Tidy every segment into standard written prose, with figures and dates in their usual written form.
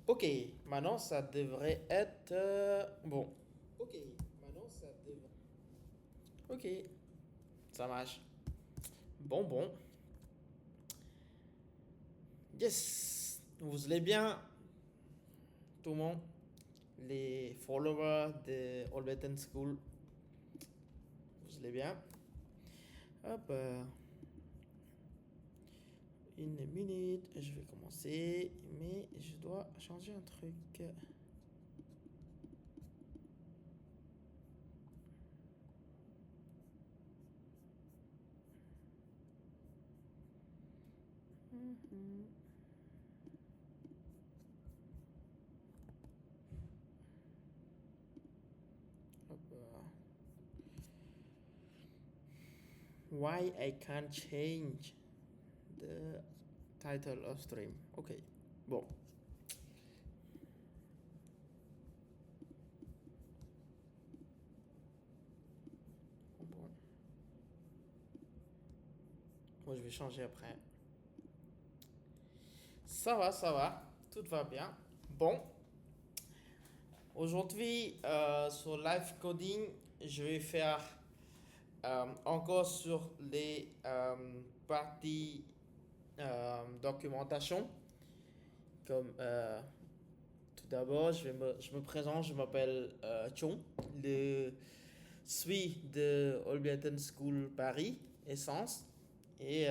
Ok, maintenant ça devrait être bon. Ok, maintenant ça devrait. Ok, ça marche. Bon. Yes, vous allez bien, tout le monde, les followers de All School, vous allez bien. Hop, une minute, je vais commencer, mais je dois changer un truc. Mhm. Hop, why I can't change the title of stream. Ok, bon. Bon. Moi je vais changer après. Ça va, tout va bien. Bon, aujourd'hui sur live coding, je vais faire encore sur les parties documentation. Comme tout d'abord, je me présente, je m'appelle Chong, je suis de Olbietten School Paris, Essence, et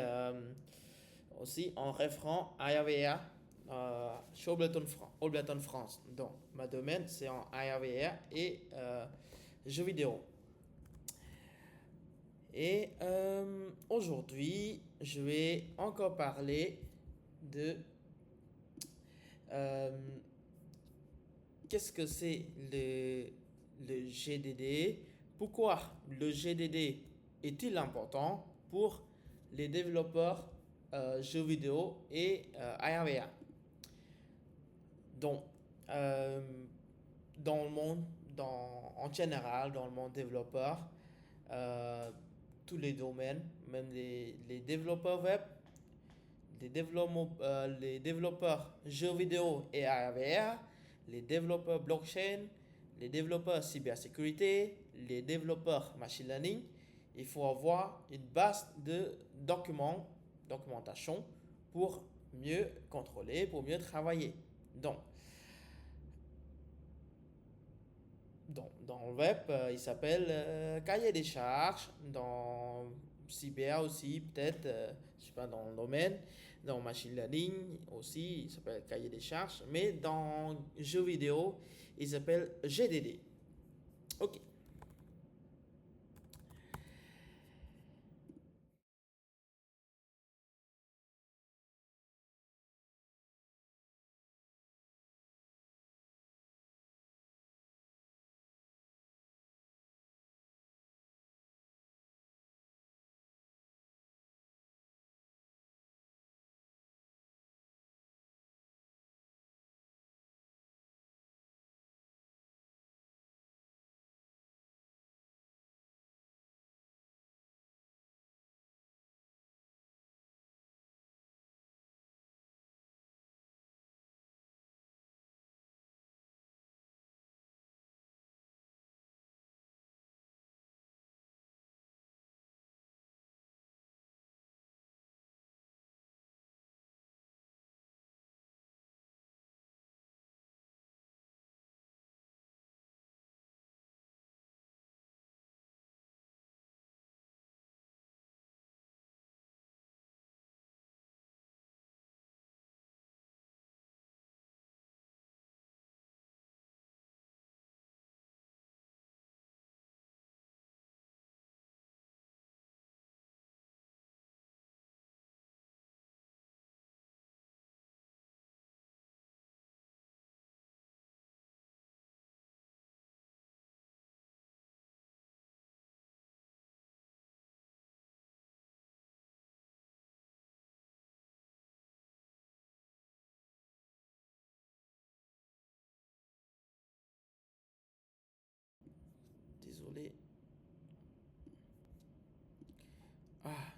aussi en référent IAVR chez Olbietten France. Donc, ma domaine, c'est en IAVR et jeux vidéo. Et aujourd'hui, je vais encore parler de euh, qu'est-ce que c'est le GDD, pourquoi le GDD est-il important pour les développeurs jeux vidéo et ARVA. Donc, euh, dans le monde, en général, dans le monde développeur, euh, tous les domaines, même les développeurs web, les développeurs jeux vidéo et AR/VR, les développeurs blockchain, les développeurs cybersécurité, les développeurs machine learning, il faut avoir une base de documentation pour mieux contrôler, pour mieux travailler. Donc, dans le web, il s'appelle cahier des charges. Dans cyber aussi, peut-être, je sais pas, dans le domaine. Dans machine learning aussi, il s'appelle cahier des charges. Mais dans jeux vidéo, il s'appelle GDD. Ok.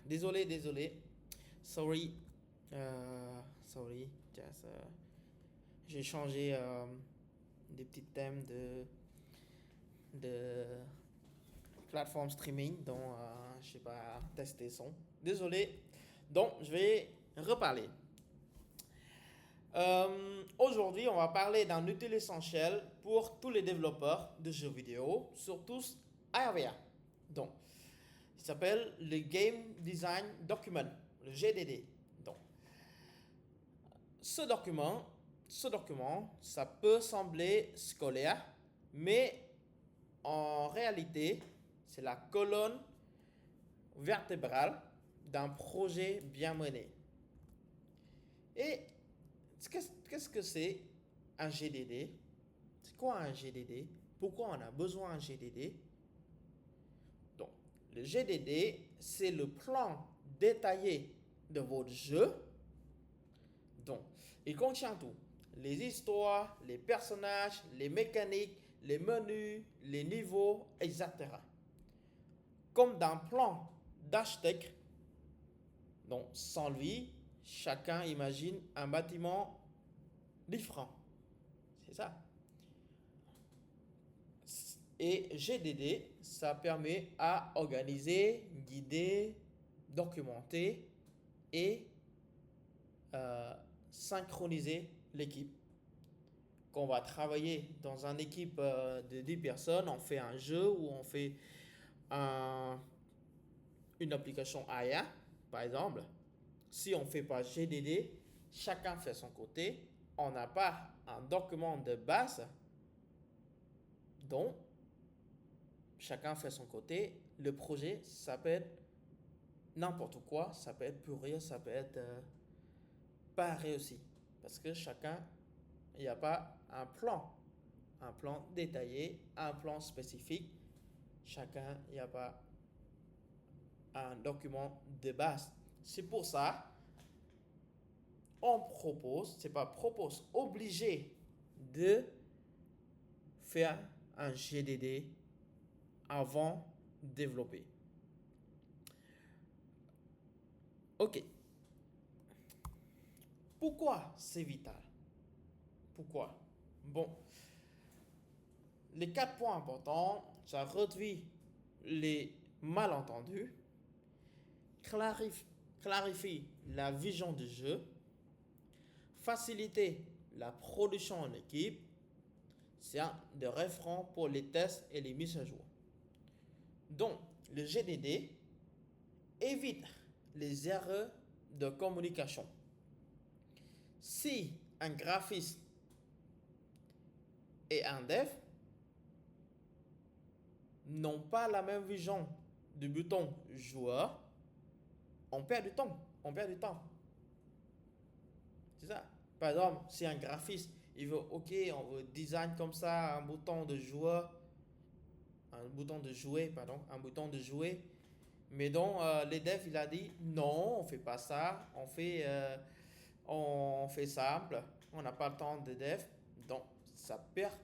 Désolé. Désolé. Sorry. Sorry. Just, j'ai changé des petits thèmes de plateforme streaming dont je sais pas tester son. Désolé. Donc je vais reparler. Aujourd'hui, on va parler d'un outil essentiel pour tous les développeurs de jeux vidéo, surtout ARVA. Donc, il s'appelle le Game Design Document, le GDD. Donc, ce document, ça peut sembler scolaire, mais en réalité, c'est la colonne vertébrale d'un projet bien mené. Et qu'est-ce que c'est un GDD? C'est quoi un GDD? Pourquoi on a besoin d'un GDD? Donc, le GDD, c'est le plan détaillé de votre jeu. Donc, il contient tout. Les histoires, les personnages, les mécaniques, les menus, les niveaux, etc. Comme dans un plan d'architecte. Donc, sans lui, chacun imagine un bâtiment différent. C'est ça. Et GDD, ça permet à organiser, guider, documenter et synchroniser l'équipe. Quand on va travailler dans une équipe de 10 personnes, on fait un jeu ou on fait une application AIA, par exemple. Si on ne fait pas GDD, chacun fait son côté, on n'a pas un document de base, donc chacun fait son côté. Le projet, ça peut être n'importe quoi, ça peut être pourri, ça peut être pas réussi. Parce que chacun, il n'y a pas un plan détaillé, un plan spécifique. Chacun, il n'y a pas un document de base. C'est pour ça, obligé de faire un GDD avant de développer. Ok. Pourquoi c'est vital? Pourquoi? Bon, les 4 points importants, ça réduit les malentendus, clarifie la vision du jeu, faciliter la production en équipe, sert de référent pour les tests et les mises à jour. Donc, le GDD évite les erreurs de communication. Si un graphiste et un dev n'ont pas la même vision du bouton joueur, on perd du temps. C'est ça. Par exemple, si un graphiste, il veut, ok, on veut design comme ça un bouton de joueur, un bouton de jouer, mais donc les devs, il a dit, non, on fait pas ça, on fait simple, on n'a pas le temps de dev, donc ça perd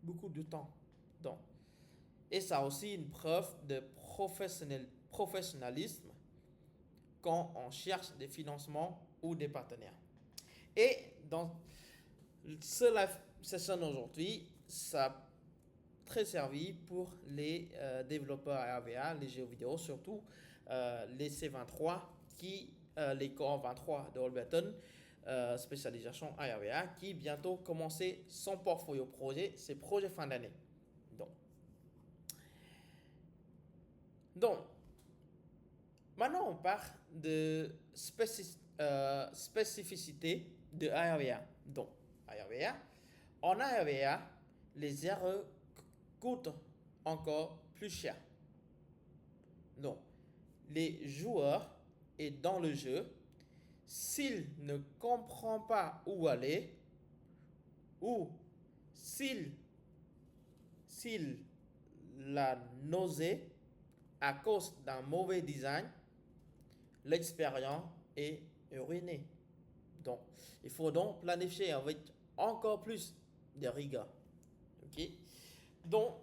beaucoup de temps. Donc, et ça a aussi une preuve de professionnalisme quand on cherche des financements ou des partenaires. Et dans ce live session aujourd'hui, ça a très servi pour les développeurs RVA, les jeux vidéo, surtout les C23, les Core 23 de Holberton, spécialisation RVA, qui bientôt commencer son portfolio projet, ses projets fin d'année. Donc, maintenant on parle de spécificité de ARVA. Donc, en ARVA, les erreurs coûtent encore plus cher. Donc, les joueurs et dans le jeu, s'ils ne comprennent pas où aller, ou s'ils la nausée à cause d'un mauvais design, l'expérience est ruinée. Donc, il faut donc planifier avec encore plus de rigueur. Ok? Donc,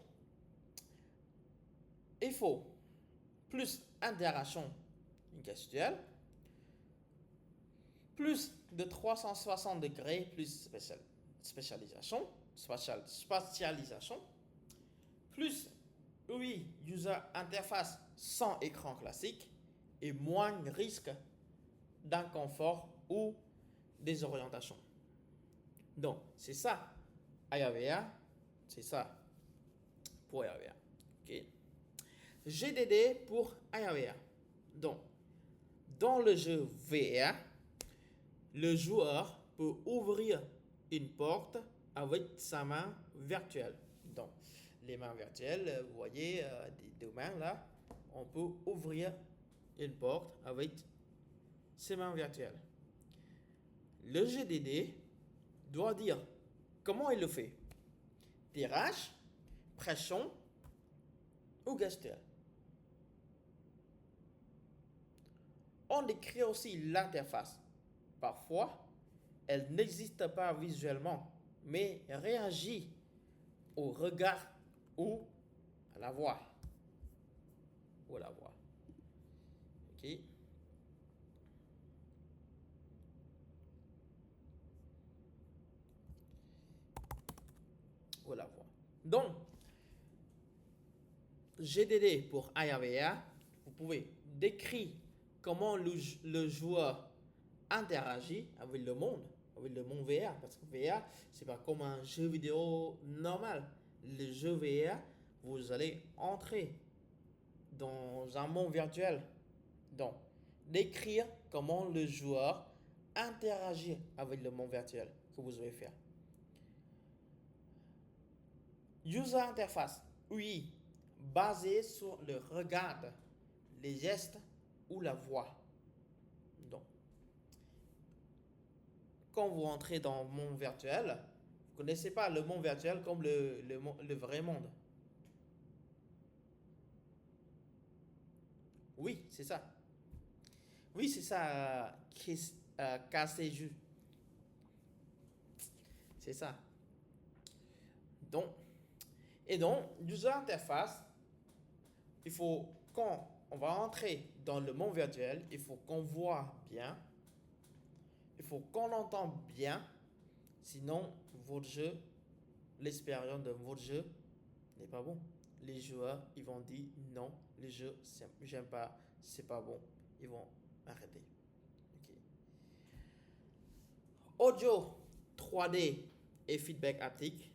il faut plus d'interaction gestuelle, plus de 360 degrés, plus spécial. spatialisation, plus UI User Interface sans écran classique et moins risque d'inconfort ou désorientation. Donc, c'est ça, AR/VR, c'est ça pour AR/VR. Okay. GDD pour AR/VR. Donc, dans le jeu VR, le joueur peut ouvrir une porte avec sa main virtuelle. Donc, les mains virtuelles, vous voyez, des deux mains là, on peut ouvrir une porte avec ses mains virtuelles. Le GDD doit dire comment il le fait. Tirage, pression ou gestuelle. On décrit aussi l'interface. Parfois, elle n'existe pas visuellement, mais réagit au regard ou à la voix. Ou à la voix. Ok. Ou à la voix. Donc, GDD pour AR/VR, vous pouvez décrire comment le joueur interagit avec le monde VR. Parce que VR, c'est pas comme un jeu vidéo normal. Le jeu VR, vous allez entrer dans un monde virtuel. Donc, décrire comment le joueur interagit avec le monde virtuel que vous allez faire. User interface, oui, basé sur le regard, les gestes ou la voix. Donc, quand vous entrez dans le monde virtuel, vous ne connaissez pas le monde virtuel comme le vrai monde. Oui, c'est ça. Oui, c'est ça, KCJ. C'est ça. Donc, user interface, il faut, quand on va entrer dans le monde virtuel, il faut qu'on voit bien, il faut qu'on entende bien, sinon votre jeu, l'expérience de votre jeu n'est pas bon. Les joueurs, ils vont dire non, le jeu, j'aime pas, c'est pas bon. Ils vont arrêter. Okay. Audio 3D et feedback haptique.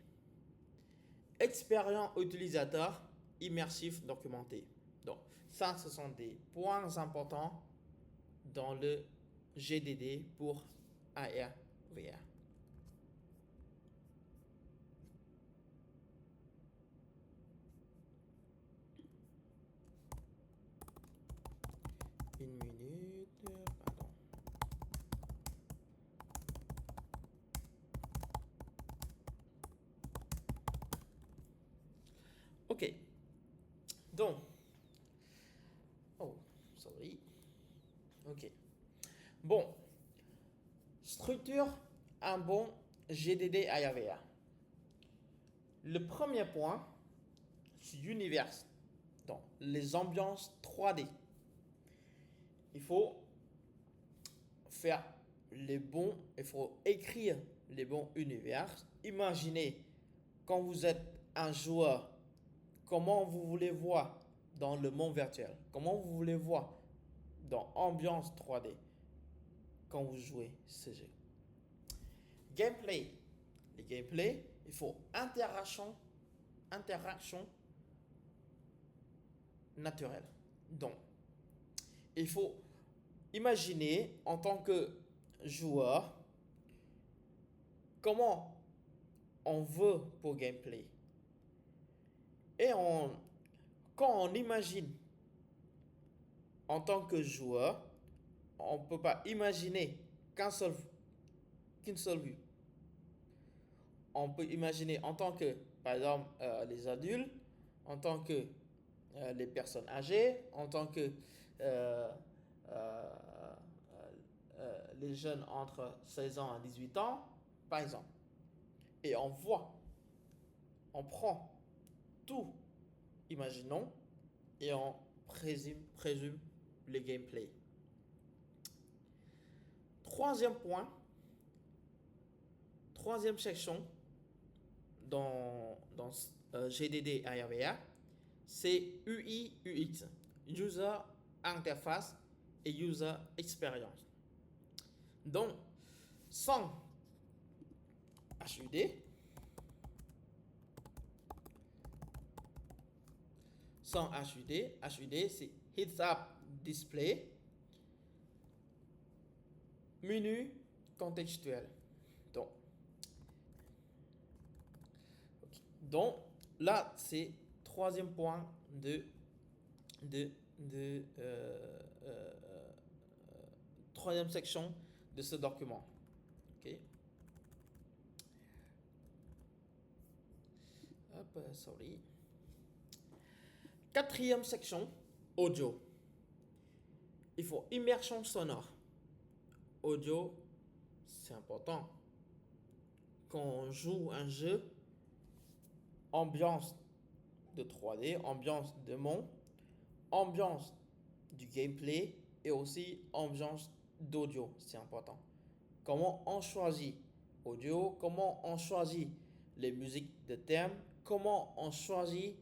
Expérience utilisateur immersif documenté. Donc, ça, ce sont des points importants dans le GDD pour AR/VR. Une minute, pardon. Ok. Donc, oh, sorry. Ok. Bon, structure un bon GDD AR/VR. Le premier point, c'est l'univers. Donc, les ambiances 3D. Il faut faire il faut écrire les bons univers. Imaginez quand vous êtes un joueur, comment vous voulez voir dans le monde virtuel, comment vous voulez voir dans ambiance 3D quand vous jouez ce jeu. Gameplay. Les gameplay, il faut interaction naturelle. Donc, il faut imaginer en tant que joueur comment on veut pour gameplay. Et quand on imagine en tant que joueur, on ne peut pas imaginer qu'une seule vue. On peut imaginer en tant que, par exemple, les adultes, en tant que les personnes âgées, en tant que les jeunes entre 16 ans et 18 ans, par exemple. Et on prend tout, imaginons, et on présume le gameplay. troisième section dans GDD ARVA, c'est UI UX, User Interface et User Experience. Donc, sans HUD, HUD c'est Heads Up Display, menu contextuel. Donc là, c'est troisième point de troisième section de ce document. Ok. Hop, sorry. Quatrième section, audio. Il faut immersion sonore. Audio, c'est important. Quand on joue un jeu, ambiance de 3D, ambiance de monde, ambiance du gameplay et aussi ambiance d'audio, c'est important. Comment on choisit audio, comment on choisit les musiques de thème, comment on choisit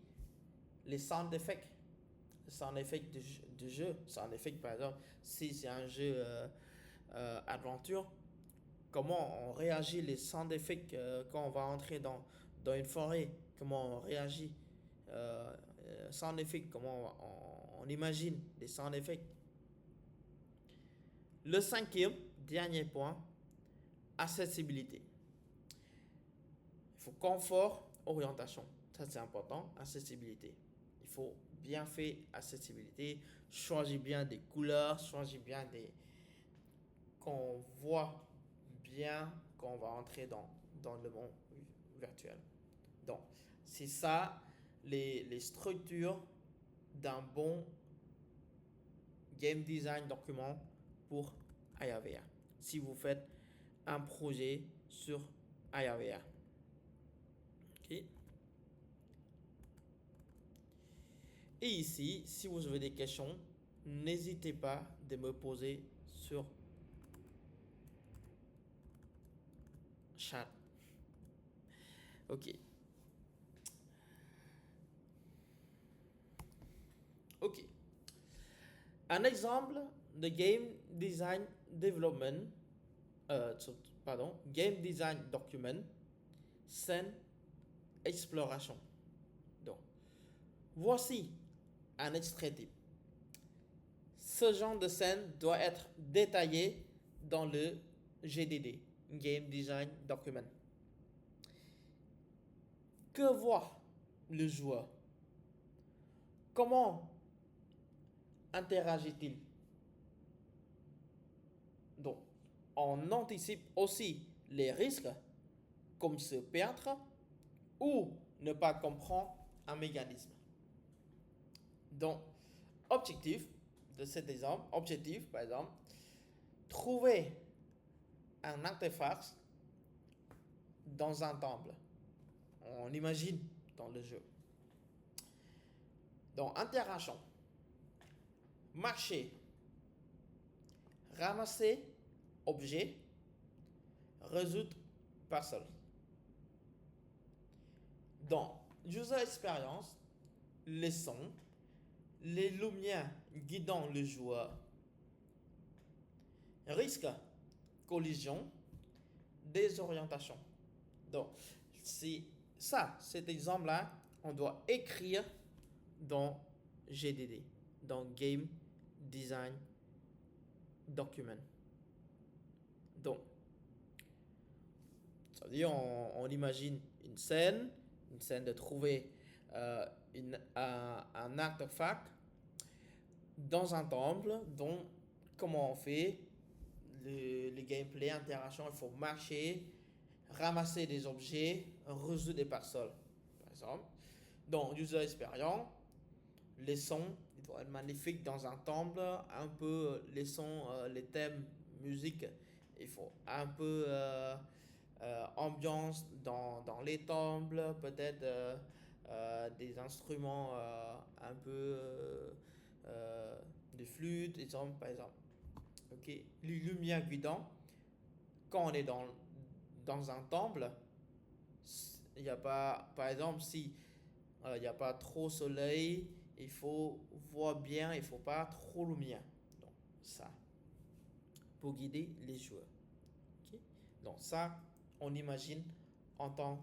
les sound effects. Les sound effects du jeu, sound effects par exemple, si c'est un jeu aventure, comment on réagit les sound effects quand on va entrer dans une forêt, comment on réagit sound effects, comment on imagine les sound effects. Le cinquième, dernier point, accessibilité. Il faut confort, orientation. Ça c'est important, accessibilité. Il faut bien faire accessibilité, choisir bien des couleurs, choisir bien des... qu'on voit bien quand on va entrer dans le monde virtuel. Donc, c'est ça les structures d'un bon game design document pour ARVA. Si vous faites un projet sur ARVA. Okay. Et ici, si vous avez des questions, n'hésitez pas de me poser sur chat. Ok. Ok. Un exemple de game design development, game design document, scène exploration. Donc, voici un extrait type. Ce genre de scène doit être détaillé dans le GDD, Game Design Document. Que voit le joueur? Comment interagit-il? Donc, on anticipe aussi les risques, comme se perdre ou ne pas comprendre un mécanisme. Donc, objectif de cet exemple, par exemple, trouver un artefact dans un temple. On imagine dans le jeu. Donc, interaction. Marcher. Ramasser objet. Résoudre puzzle. Donc, user experience, les sons, les lumières guidant le joueur, risque, collision, désorientation. Donc, c'est ça, cet exemple-là, on doit écrire dans GDD, dans Game Design Document. Donc, ça veut dire on imagine une scène de trouver un artefact dans un temple. Donc, comment on fait le gameplay, interaction, il faut marcher, ramasser des objets, résoudre des puzzles, par exemple. Donc, user experience, les sons, il doit être magnifique dans un temple, un peu les sons, les thèmes, musique, il faut un peu ambiance dans les temples, peut-être des instruments un peu de flûte, par exemple. Ok, les lumières guidantes, quand on est dans dans un temple, il n'y a pas, par exemple, si il n'y a pas trop soleil, il faut voir bien, il ne faut pas trop lumière. Donc, ça, pour guider les joueurs. Ok. Donc, ça, on imagine en tant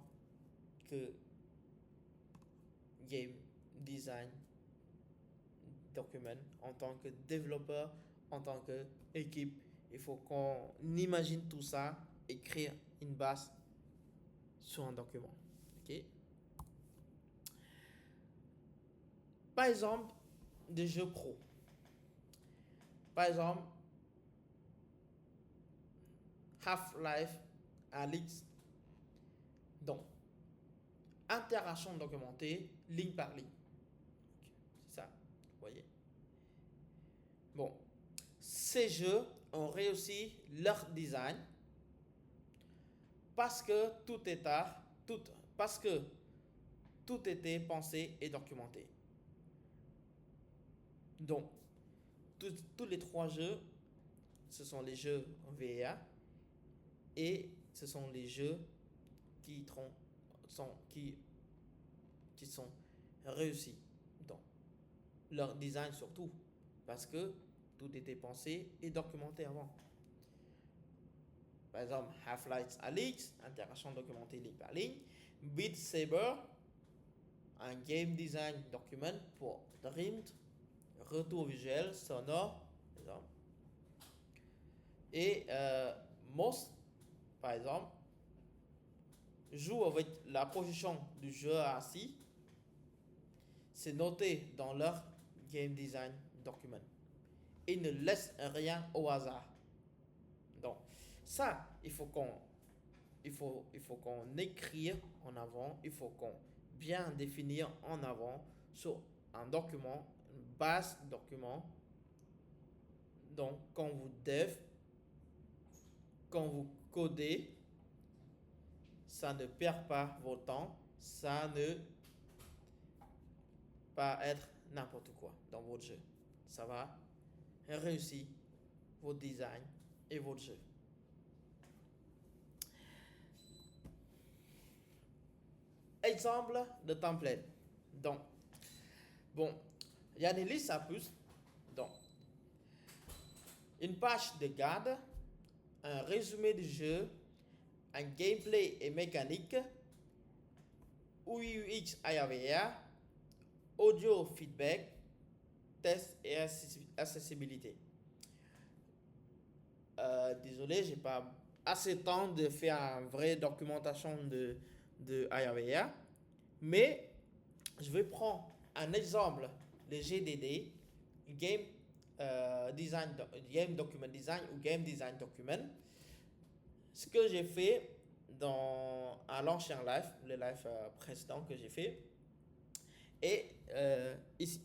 que game design document, en tant que développeur, en tant qu'équipe. Il faut qu'on imagine tout ça, écrire une base sur un document. Ok. Par exemple, des jeux pro. Par exemple, Half-Life Alyx. Donc, interaction documentée, ligne par ligne. C'est ça, vous voyez. Bon, ces jeux ont réussi leur design parce que parce que tout était pensé et documenté. Donc, tous les trois jeux, ce sont les jeux VA et ce sont les jeux qui sont réussis. Donc, leur design surtout, parce que tout était pensé et documenté avant. Par exemple, Half-Life Alyx, interaction documentée ligne par ligne. Beat Saber, un game design document pour Dreamed, retour visuel, sonore, par exemple. Et Most, par exemple, joue avec la position du joueur assis. C'est noté dans leur game design document. Et ne laisse rien au hasard. Donc, ça, il faut qu'on écrire en avant, il faut qu'on bien définir en avant sur un document, une base document. Donc, quand vous codez, ça ne perd pas votre temps, ça ne pas être n'importe quoi dans votre jeu. Ça va réussir votre design et votre jeu. Exemple de template. Donc, bon, il y a des listes à plus. Donc, une page de garde, un résumé du jeu, un gameplay et mécanique, UI UX AR, audio feedback, test et accessibilité. Désolé, j'ai pas assez de temps de faire une vraie documentation de AR, mais je vais prendre un exemple, le GDD, Game Game Document Design ou Game Design Document. Ce que j'ai fait à l'ancien live, le live précédent que j'ai fait, et ici.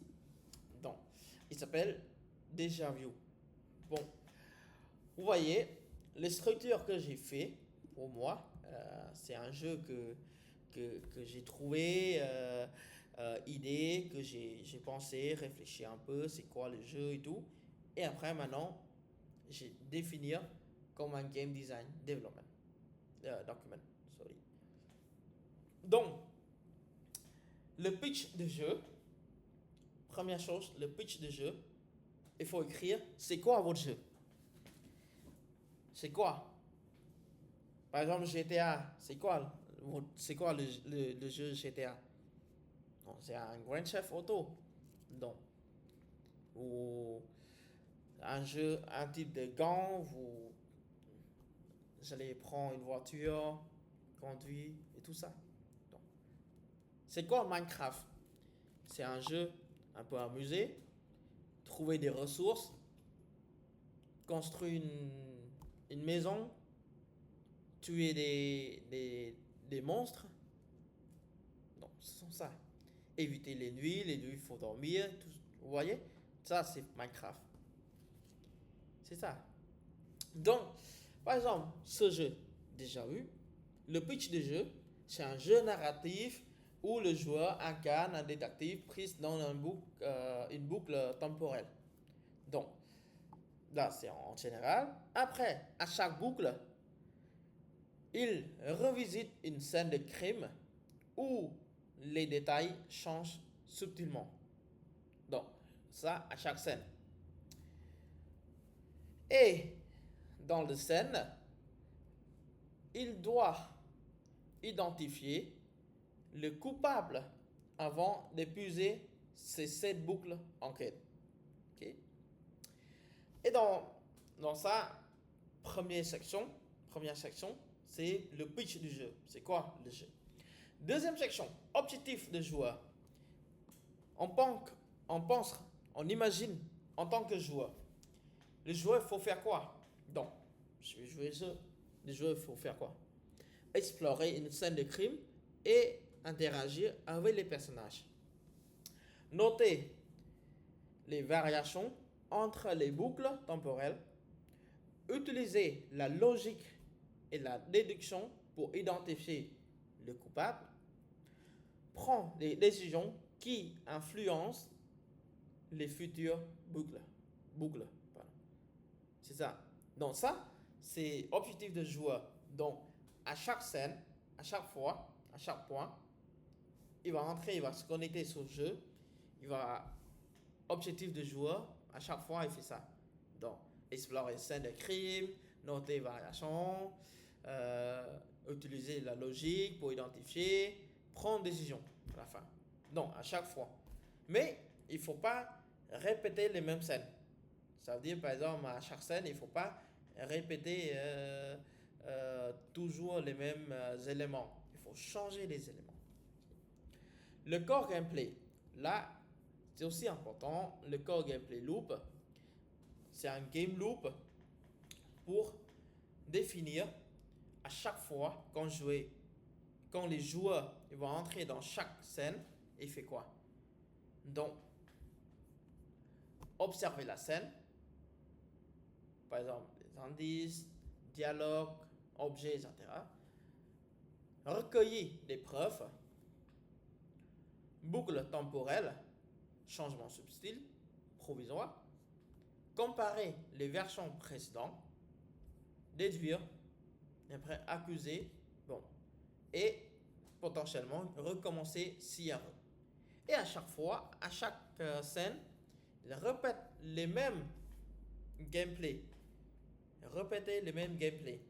Donc, il s'appelle Déjà Vu. Bon, vous voyez, les structures que j'ai fait pour moi, c'est un jeu que j'ai trouvé, idée, que j'ai pensé, réfléchi un peu, c'est quoi le jeu et tout. Et après, maintenant, j'ai défini comme un game design development document. Sorry. Donc, le pitch de jeu, première chose, le pitch de jeu, il faut écrire c'est quoi votre jeu. C'est quoi? Par exemple, GTA, c'est quoi le jeu GTA? Non, c'est un Grand Theft Auto. Donc, ou un jeu, un type de gang, vous allez prendre une voiture, conduire et tout ça. Donc, c'est quoi Minecraft? C'est un jeu un peu amusé, trouver des ressources, construire une maison, tuer des monstres. Donc, ce sont ça. Éviter les nuits, il faut dormir, tout, vous voyez? Ça, c'est Minecraft. C'est ça. Donc, par exemple, ce jeu, déjà vu, le pitch du jeu, c'est un jeu narratif où le joueur incarne un détective pris dans une boucle temporelle. Donc, là, c'est en général. Après, à chaque boucle, Il revisite une scène de crime où les détails changent subtilement. Donc, ça à chaque scène. Et dans la scène, il doit identifier le coupable avant d'épuiser ces 7 boucles enquête. Okay? Et dans sa première section, c'est le pitch du jeu. C'est quoi le jeu? Deuxième section, objectif de joueur. On imagine en tant que joueur. Le joueur, il faut faire quoi? Donc, je vais jouer ça. Le joueur, il faut faire quoi? Explorer une scène de crime et interagir avec les personnages. Noter les variations entre les boucles temporelles. Utiliser la logique et la déduction pour identifier le coupable. Prendre des décisions qui influencent les futures boucles. C'est ça. Donc ça, c'est objectif de joueur. Donc à chaque scène, à chaque fois, à chaque point, il va rentrer, il va se connecter sur le jeu. Il va objectif de joueur. À chaque fois, il fait ça. Donc explorer une scène de crime, noter les variations, utiliser la logique pour identifier, prendre des décisions à la fin. Donc à chaque fois. Mais il ne faut pas répéter les mêmes scènes. Ça veut dire par exemple à chaque scène, il ne faut pas répéter toujours les mêmes éléments. Il faut changer les éléments. Le core gameplay, là, c'est aussi important. Le core gameplay loop, c'est un game loop pour définir à chaque fois quand les joueurs ils vont entrer dans chaque scène, il fait quoi? Donc, observer la scène, par exemple les indices, dialogues, objets, etc. Recueillir des preuves, boucle temporelle, changement subtil, provisoire, comparer les versions précédentes, déduire, et après accuser, bon, et potentiellement recommencer s'il y a. Et à chaque fois, à chaque scène, il répète les mêmes gameplay. Répéter les mêmes gameplay.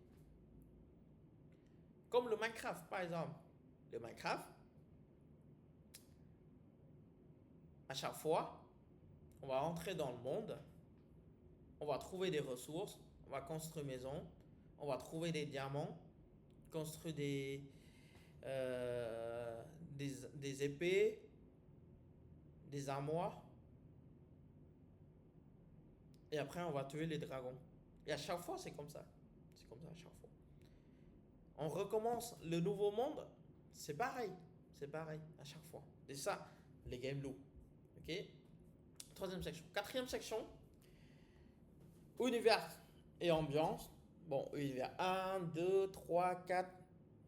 Comme le Minecraft, par exemple. Le Minecraft, à chaque fois, on va entrer dans le monde, on va trouver des ressources, on va construire une maison, on va trouver des diamants, construire des épées, des armoires, et après on va tuer les dragons. Et à chaque fois, c'est comme ça. C'est comme ça à chaque fois. On recommence le nouveau monde, c'est pareil. C'est pareil à chaque fois. Et ça, les game loops. Ok? Troisième section. Quatrième section, univers et ambiance. Bon, univers 1, 2, 3, 4,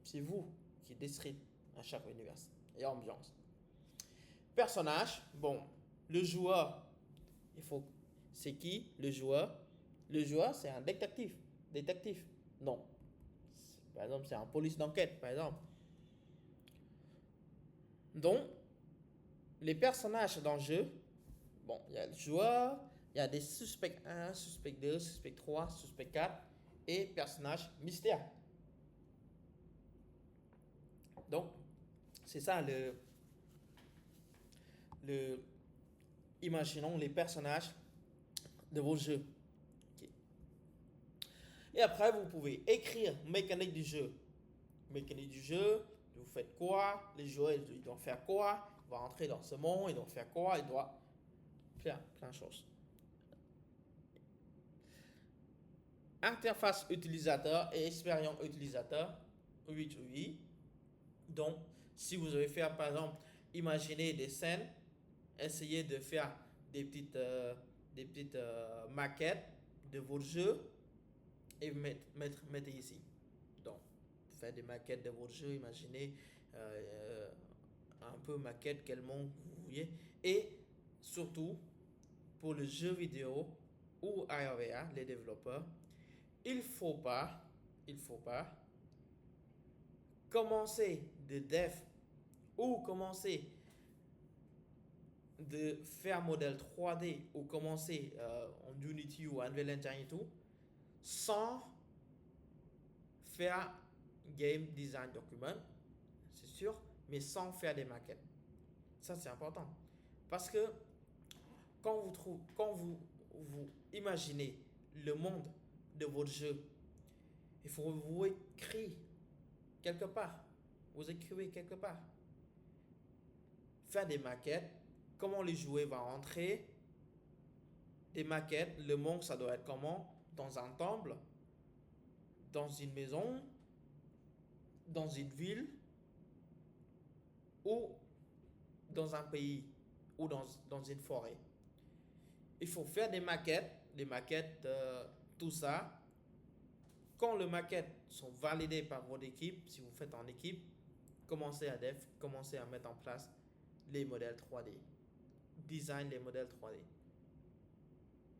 c'est vous qui décidez à chaque univers et ambiance. Personnage, bon, le joueur, c'est qui le joueur? Le joueur, c'est un détective. Non. Par exemple, c'est un police d'enquête, par exemple. Donc, les personnages dans le jeu, bon, il y a le joueur, il y a des suspects 1, suspect 2, suspect 3, suspect 4 et personnages mystère. Donc, c'est ça imaginons les personnages de vos jeux. Okay. Et après, vous pouvez écrire mécanique du jeu. Mécanique du jeu, vous faites quoi? Les joueurs, ils doivent faire quoi? Ils vont entrer dans ce monde, ils doivent faire quoi? Ils doivent plein de choses. Interface utilisateur et expérience utilisateur. Oui. Donc, si vous avez fait, par exemple, imaginer des scènes, essayez de faire des petites maquettes de votre jeu et mettez ici. Donc, faire des maquettes de votre jeu, imaginez un peu maquette, quel monde vous voyez. Et surtout, pour le jeu vidéo ou ARVA, les développeurs, il faut pas commencer de dev ou commencer de faire modèle 3D ou commencer en Unity ou Unreal Engine et tout, sans faire game design document, c'est sûr, mais sans faire des maquettes. Ça, c'est important. Parce que quand vous imaginez le monde de votre jeu, il faut vous écrire quelque part. Vous écrivez quelque part. Faire des maquettes, comment les joueurs vont entrer, des maquettes, le monde ça doit être comment, dans un temple, dans une maison, dans une ville, ou dans un pays, ou dans une forêt. Il faut faire des maquettes, tout ça. Quand les maquettes sont validées par votre équipe, si vous faites en équipe, commencez à mettre en place les modèles 3D. Design les modèles 3D.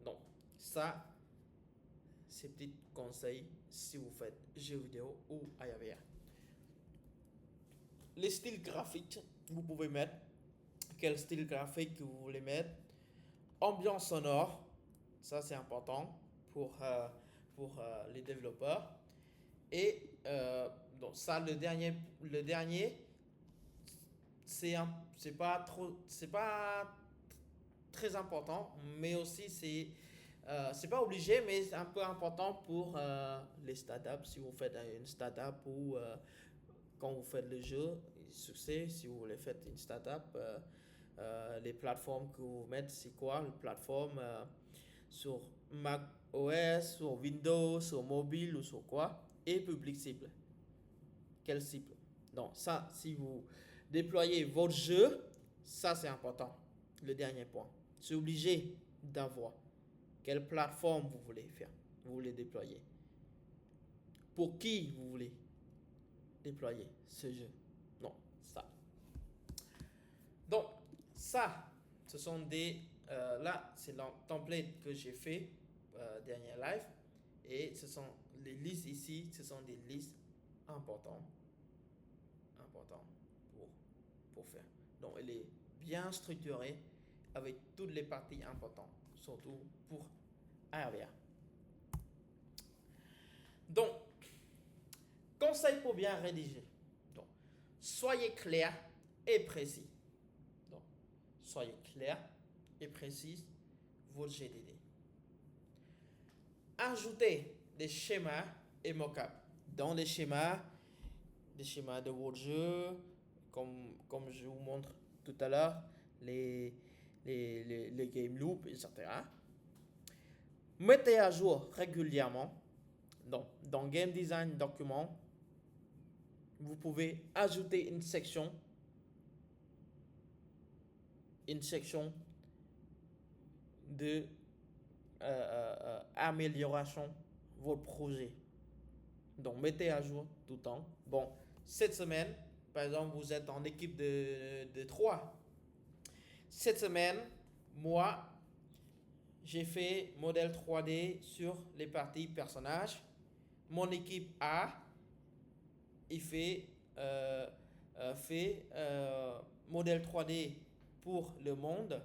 Donc, ça, c'est petit conseil si vous faites jeux vidéo ou AR. Les styles graphiques, vous pouvez mettre quel style graphique que vous voulez mettre. Ambiance sonore, ça c'est important pour les développeurs. Et donc ça, le dernier c'est pas très important, mais aussi c'est pas obligé, mais c'est un peu important pour les startups. Si vous faites une startup ou quand vous faites le jeu, succès, si vous voulez faire une startup, les plateformes que vous mettez, c'est quoi? Les plateformes sur Mac OS, sur Windows, sur mobile ou sur quoi? Et public cible. Quelle cible? Donc ça, si vous déployez votre jeu, ça c'est important. Le dernier point. C'est obligé d'avoir quelle plateforme vous voulez faire, vous voulez déployer. Pour qui vous voulez déployer ce jeu. Non, ça. Donc, ça, ce sont là, c'est le template que j'ai fait dernier live. Et ce sont les listes ici, ce sont des listes importantes pour faire. Donc, elle est bien structurée avec toutes les parties importantes, surtout pour ARVR. Donc, conseil pour bien rédiger. Donc, soyez clair et précis. Donc, soyez clair et précis votre GDD. Ajoutez des schémas et mock-up. Dans les schémas de votre jeu, comme je vous montre tout à l'heure, les game loops, etc. Mettez à jour régulièrement. Donc, dans Game Design Document, vous pouvez ajouter une section de amélioration de votre projet. Donc, mettez à jour tout le temps. Bon, cette semaine, par exemple, vous êtes en équipe de 3. Cette semaine, moi, j'ai fait modèle 3D sur les parties personnages. Mon équipe A, il fait modèle 3D pour le monde.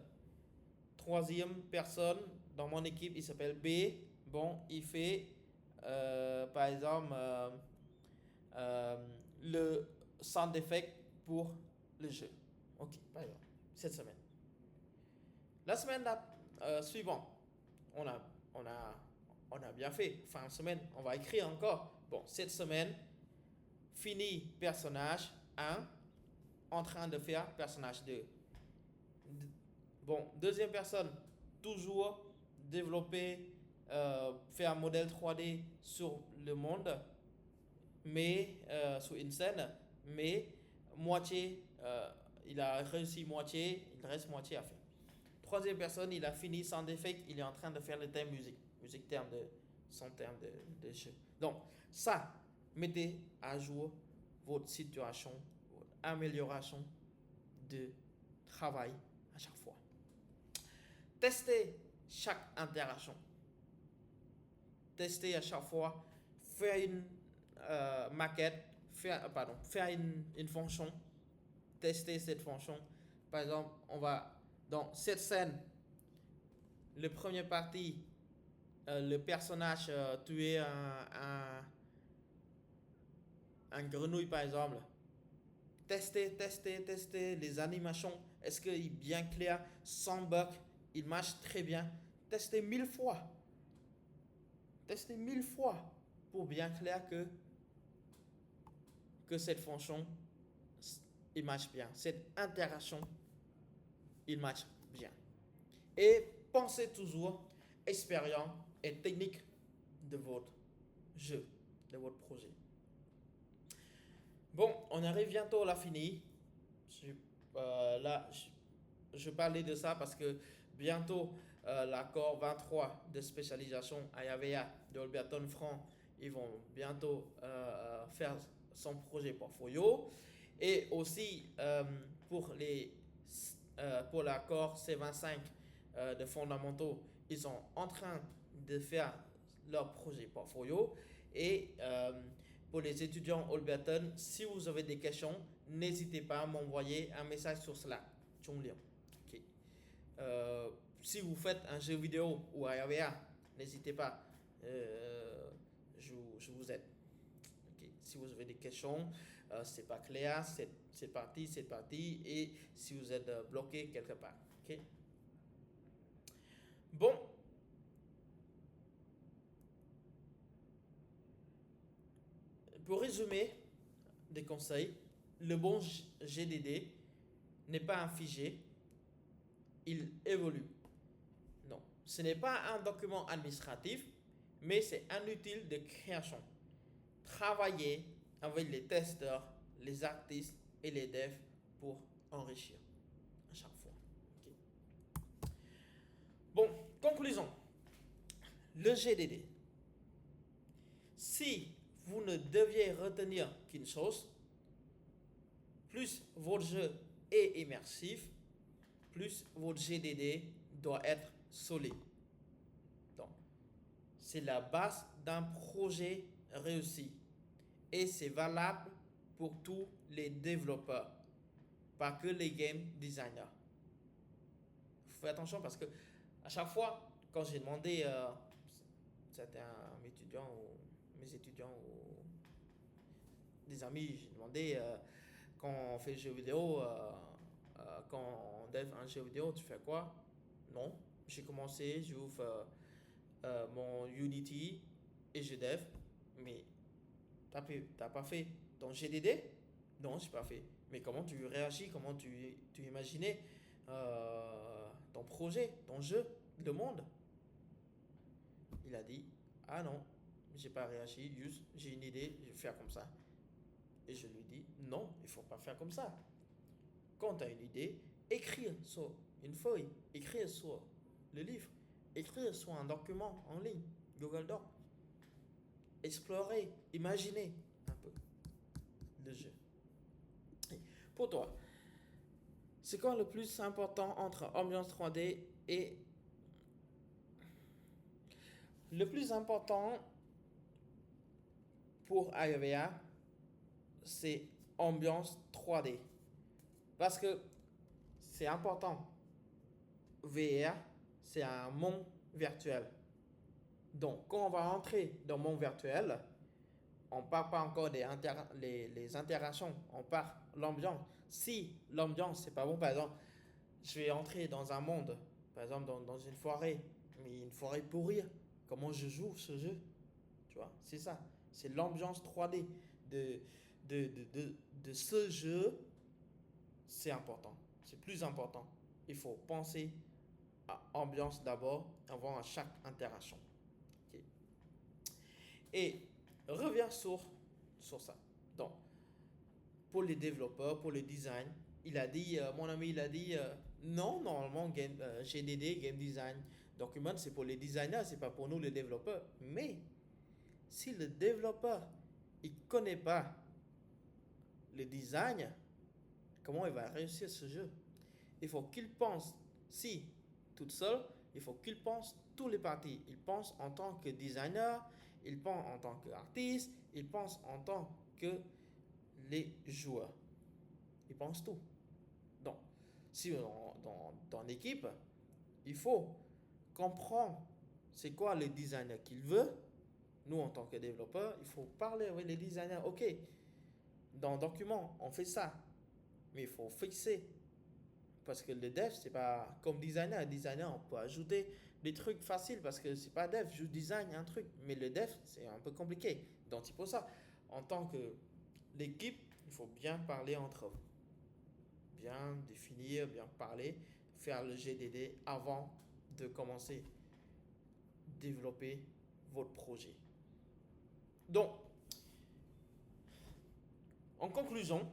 Troisième personne dans mon équipe, il s'appelle B. Bon, il fait par exemple le sound effect pour le jeu. Ok, par exemple, cette semaine. La semaine suivante, on a bien fait. Fin de semaine, on va écrire encore. Bon, cette semaine, fini personnage 1, en train de faire personnage 2. Bon, deuxième personne, toujours développer, faire un modèle 3D sur le monde, mais sur une scène, mais moitié, il a réussi moitié, il reste moitié à faire. Troisième personne, il a fini sans défect, il est en train de faire le thème musique terme de son terme de jeu. Donc ça, mettez à jour votre situation, votre amélioration de travail à chaque fois. Testez chaque interaction. Testez à chaque fois. Faire une maquette, faire une fonction, tester cette fonction. Par exemple, on va dans cette scène, le premier partie, le personnage tuer un grenouille par exemple. Tester les animations. Est-ce qu'il est bien clair, sans bug, il marche très bien. Tester 1000 fois. Tester 1000 fois pour bien clair que cette fonction, il marche bien. Cette interaction, il marche bien. Et pensez toujours expérience et technique de votre jeu, de votre projet. Bon, on arrive bientôt à la finie. Je parlais de ça parce que bientôt l'accord 23 de spécialisation IAVA de Alberton Franc, ils vont bientôt faire son projet portfolio. Et aussi pour l'accord C25 de fondamentaux, ils sont en train de faire leur projet portfolio. Et pour les étudiants Alberton, si vous avez des questions, n'hésitez pas à m'envoyer un message sur Slack. Okay. Si vous faites un jeu vidéo ou IAVA, n'hésitez pas. Je vous aide. Okay. Si vous avez des questions, c'est pas clair, c'est parti. Et si vous êtes bloqué quelque part. Okay. Bon. Pour résumer des conseils, le bon GDD n'est pas un figé, il évolue. Non, ce n'est pas un document administratif, mais c'est un outil de création. Travaillez avec les testeurs, les artistes et les devs pour enrichir à chaque fois. Okay. Bon, conclusion. Le GDD. Si vous ne deviez retenir qu'une chose, plus votre jeu est immersif, plus votre GDD doit être solide. Donc, c'est la base d'un projet réussi et c'est valable pour tous les développeurs, pas que les game designers. Faites attention parce que à chaque fois, quand j'ai demandé, c'était un étudiant ou mes étudiants ou des amis, j'ai demandé quand on fait jeu vidéo, quand on dev un jeu vidéo, tu fais quoi? Non, j'ai commencé, j'ouvre mon Unity et je dev, mais t'as pas fait ton GDD? Non, j'ai pas fait. Mais comment tu réagis? Comment tu imaginais ton projet, ton jeu, le monde? Il a dit, ah non, j'ai pas réagi, juste j'ai une idée, je vais faire comme ça. Et je lui dis, non, il faut pas faire comme ça. Quand tu as une idée, écrire sur une feuille, écrire sur le livre, écrire sur un document en ligne, Google Doc. Explorer, imaginer un peu le jeu. Et pour toi, c'est quoi le plus important entre ambiance 3D et... Le plus important pour IAVA, c'est ambiance 3D. Parce que c'est important. VR, c'est un monde virtuel. Donc, quand on va entrer dans le monde virtuel, on ne parle pas encore des les interactions, on parle de l'ambiance. Si l'ambiance, c'est pas bon, par exemple, je vais entrer dans un monde, par exemple dans une forêt, mais une forêt pourrie, comment je joue ce jeu? Tu vois, c'est ça. C'est l'ambiance 3D de ce jeu, c'est important. C'est plus important. Il faut penser à ambiance d'abord avant à chaque interaction. Okay. Et reviens sur ça. Donc, pour les développeurs, pour le design, il a dit, mon ami, il a dit, non, normalement, GDD, Game Design Document, c'est pour les designers, c'est pas pour nous les développeurs. Mais, si le développeur, il connaît pas le design, comment il va réussir ce jeu? Il faut qu'il pense, si toute seule, il faut qu'il pense tous les parties. Il pense en tant que designer, il pense en tant qu'artiste, il pense en tant que les joueurs. Ils pensent tout. Donc, si dans l'équipe, il faut comprendre c'est quoi le designer qu'il veut. Nous, en tant que développeurs, il faut parler avec les designers. OK, dans le document, on fait ça. Mais il faut fixer. Parce que le dev, c'est pas comme designer. Designer, on peut ajouter des trucs faciles parce que c'est pas dev, je design un truc. Mais le dev, c'est un peu compliqué. Donc, c'est pour ça, en tant que l'équipe, il faut bien parler entre eux. Bien définir, bien parler, faire le GDD avant de commencer à développer votre projet. Donc, en conclusion,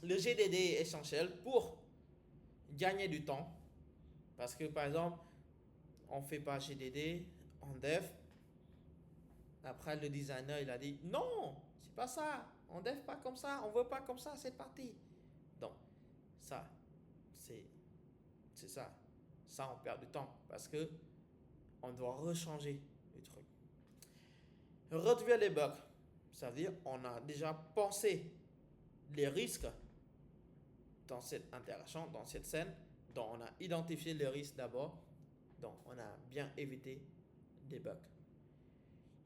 le GDD est essentiel pour gagner du temps. Parce que par exemple, on ne fait pas GDD en dev. Après, le designer, il a dit non, c'est pas ça. On dev pas comme ça, on veut pas comme ça cette partie. Donc, ça, c'est ça. Ça, on perd du temps parce que on doit rechanger le truc. Réduire les bugs, ça veut dire on a déjà pensé les risques dans cette interaction, dans cette scène. Donc, on a identifié les risques d'abord. Donc, on a bien évité des bugs.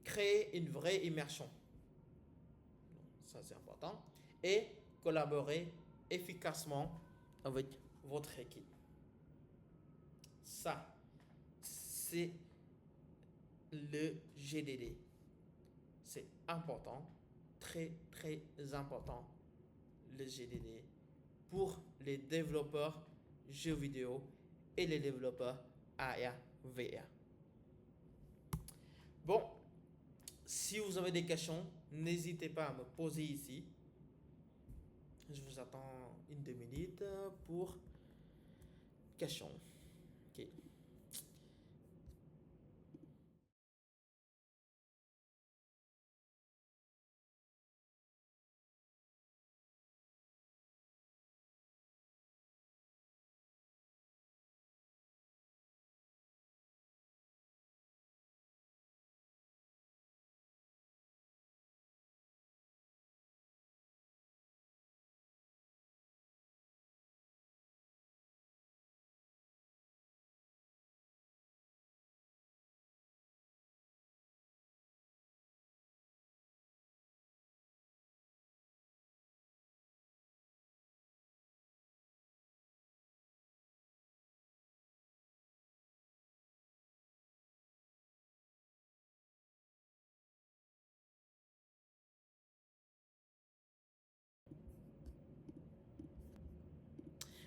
Créer une vraie immersion. Ça, c'est important. Et collaborer efficacement avec votre équipe. Ça, c'est le GDD. C'est important, très, très important, le GDD, pour les développeurs jeux vidéo et les développeurs AR, VR. Bon, si vous avez des questions, n'hésitez pas à me poser ici. Je vous attends 1-2 minutes pour questions. Ok.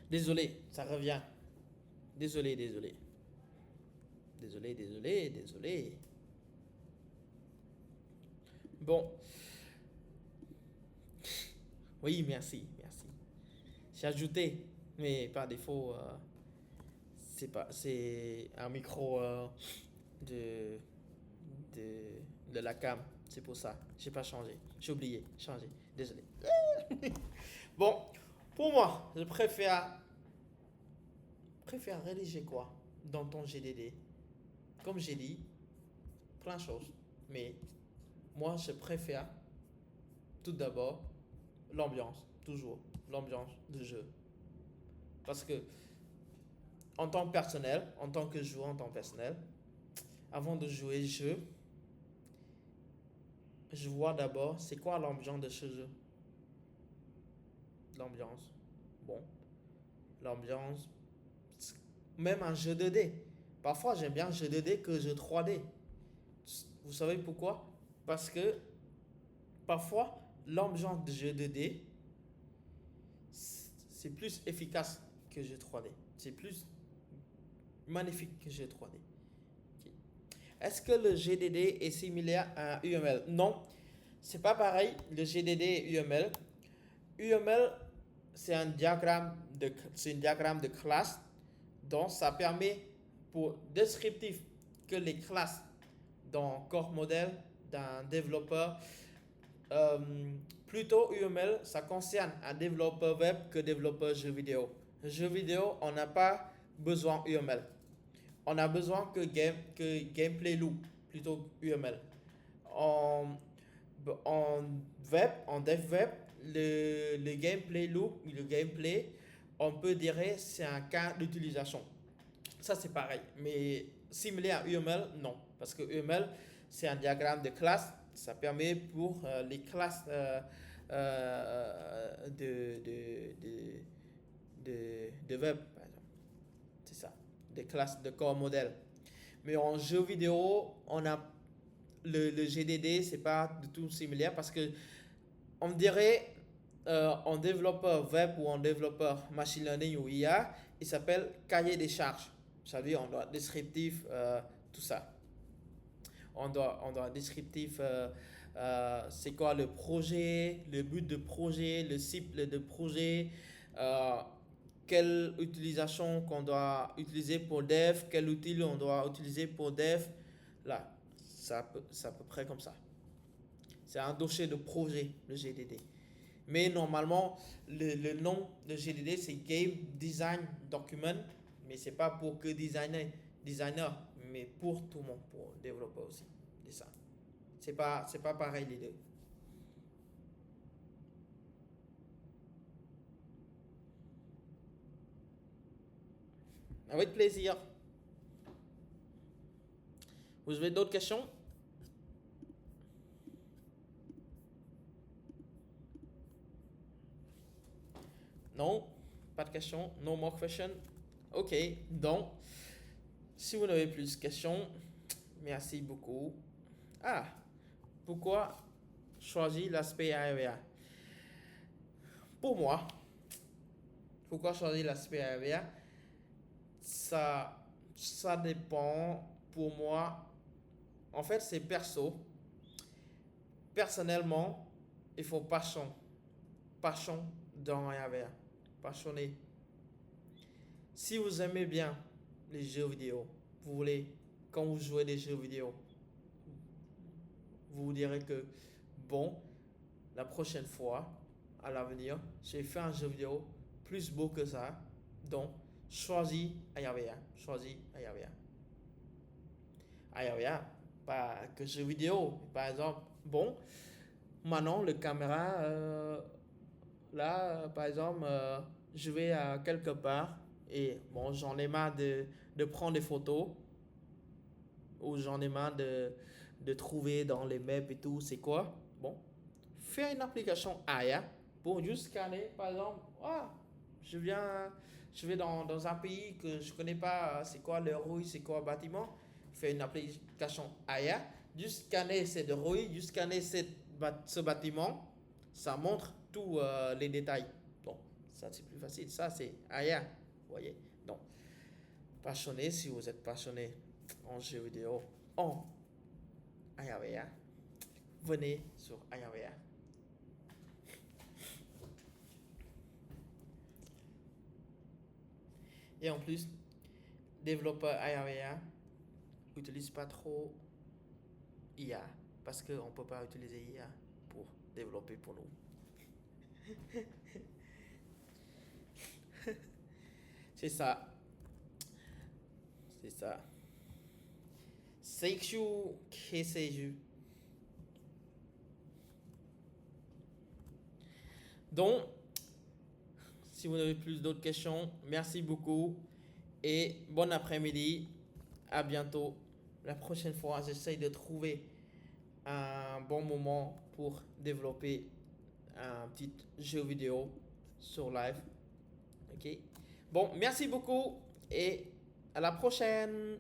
Désolé, ça revient. Désolé, désolé. Désolé, désolé, désolé. Bon. Oui, merci, merci. J'ai ajouté, mais par défaut, c'est un micro de, de la cam. C'est pour ça. J'ai pas changé. J'ai oublié. Changer. Désolé. Bon, pour moi, je préfère rédiger quoi dans ton GDD. Comme j'ai dit, plein de choses. Mais moi, je préfère tout d'abord l'ambiance. Toujours l'ambiance de jeu. Parce que en tant que personnel, en tant que joueur, en tant que personnel, avant de jouer le jeu, je vois d'abord c'est quoi l'ambiance de ce jeu. L'ambiance. Bon, l'ambiance. Même un jeu 2D. Parfois, j'aime bien un jeu 2D que jeu 3D. Vous savez pourquoi? Parce que parfois, l'ambiance de jeu 2D, c'est plus efficace que jeu 3D. C'est plus magnifique que jeu 3D. Ok. Est-ce que le GDD est similaire à UML? Non, c'est pas pareil. Le GDD et UML. UML, c'est un diagramme de classe. Donc, ça permet pour descriptif que les classes dans corps modèle d'un développeur. Plutôt UML, ça concerne un développeur web que développeur jeu vidéo. Jeu vidéo, on n'a pas besoin UML. On a besoin que gameplay loop, plutôt UML. En, en dev web, le gameplay loop, le gameplay, on peut dire c'est un cas d'utilisation. Ça, c'est pareil. Mais similaire à UML, non. Parce que UML, c'est un diagramme de classe. Ça permet pour les classes de web, par exemple. C'est ça. Des classes de corps modèle. Mais en jeu vidéo, on a le GDD, c'est pas du tout similaire parce que on dirait en développeur web ou en développeur machine learning ou IA, il s'appelle cahier des charges. Ça veut dire on doit descriptif, tout ça. On doit descriptif, c'est quoi le projet, le but de projet, le cible de projet, euh, quelle utilisation qu'on doit utiliser pour dev, quel outil on doit utiliser pour dev. Là, c'est à peu près comme ça. C'est un dossier de projet, le GDD. Mais normalement, le nom de GDD, c'est Game Design Document. Mais c'est pas pour que designer, mais pour tout le monde, pour développeur aussi. C'est ça. C'est pas pareil les deux. Avec plaisir. Vous avez d'autres questions? Non? Pas de questions? No more questions? Ok, donc, si vous n'avez plus de questions, merci beaucoup. Ah, pourquoi choisir l'aspect ARVA? Pour moi, pourquoi choisir l'aspect ARVA? Ça dépend pour moi. En fait, c'est perso. Personnellement, il faut passion. Passion dans ARVA. Passionné. Si vous aimez bien les jeux vidéo, vous voulez, quand vous jouez des jeux vidéo, vous direz que, bon, la prochaine fois, à l'avenir, je vais faire un jeu vidéo plus beau que ça. Donc, choisis ARVA. Choisis ARVA. ARVA, pas que jeux vidéo. Par exemple, bon, maintenant, le caméra, là, par exemple, je vais à quelque part et bon, j'en ai marre de prendre des photos ou j'en ai marre de trouver dans les maps et tout, c'est quoi? Bon, faire une application AIA pour juste scanner, par exemple, ah, je vais dans un pays que je connais pas, c'est quoi le rue, c'est quoi le bâtiment, faire une application AIA, juste scanner cette rue, juste scanner ce bâtiment, ça montre tous les détails. Bon, ça c'est plus facile, ça c'est AIA, vous voyez. Donc, passionné, si vous êtes passionné en jeux vidéo, en AIA, venez sur AIA. Et en plus, développeur AIA n'utilise pas trop IA parce qu'on ne peut pas utiliser IA pour développer pour nous. C'est ça. C'est ça. Seichu Keseju. Donc, si vous n'avez plus d'autres questions, merci beaucoup et bon après-midi. À bientôt. La prochaine fois, j'essaye de trouver un bon moment pour développer un petit jeu vidéo sur live. Ok. Bon, merci beaucoup et à la prochaine.